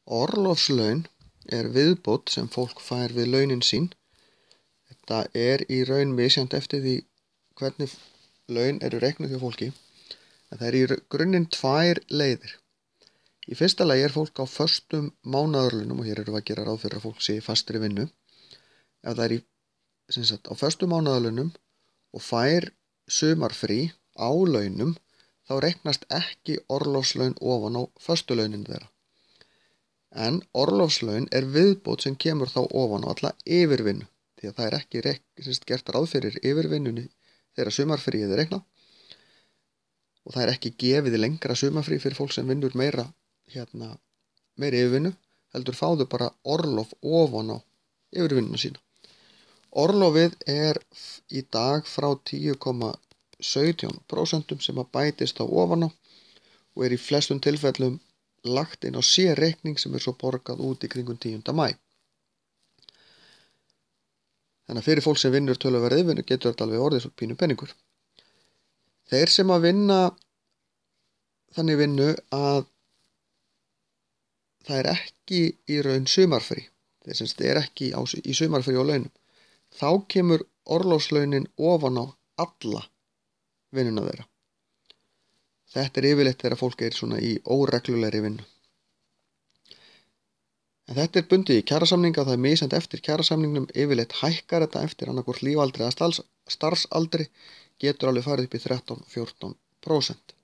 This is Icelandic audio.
Orlofslaun viðbót sem fólk fær við launin sín. Þetta í raun misjafnt eftir því hvernig laun eru reiknuð hjá fólki. En það í grunninn tvær leiðir. Í fyrsta lagi fólk á föstum mánaðarlaunum, og hér erum við að gera ráð fyrir að fólk sé í fastri vinnu. Ef það á föstum mánaðarlaunum og fær sumarfrí á launum, þá reiknast ekki orlofslaun ofan á föstu launin þeirra. En orlofslaun viðbót sem kemur þá ofan á alla yfirvinnu, því að það ekki gert ráð fyrir yfirvinnunni þegar sumarfríið reiknað, og það ekki gefið lengra sumarfrí fyrir fólk sem vinnur meira yfirvinnu, heldur fáðu bara orlof ofan á yfirvinnuna sína. Orlofið í dag frá 10,17% sem að bætist á ofan á og í flestum tilfellum lagt inn á sérreikning sem svo borgað út í kringum 10. maí. Þannig að fyrir fólk sem vinnur töluverða yfirvinnu getur þetta alveg orðið svo pínu peningur. Þeir sem að vinna þannig vinnu að það ekki í raun sumarfrí, þeir sem ekki í sumarfrí á launum, þá kemur orlofslaunin ofan á alla vinnuna þeirra. Þetta yfirleitt þegar fólk svona í óreglulegri vinnu. En þetta bundið í kjarasamninga og það misjafnt eftir kjarasamningnum. Yfirleitt hækkar þetta eftir annarkvort lífaldri eða starfsaldri, getur alveg farið upp í 13-14%.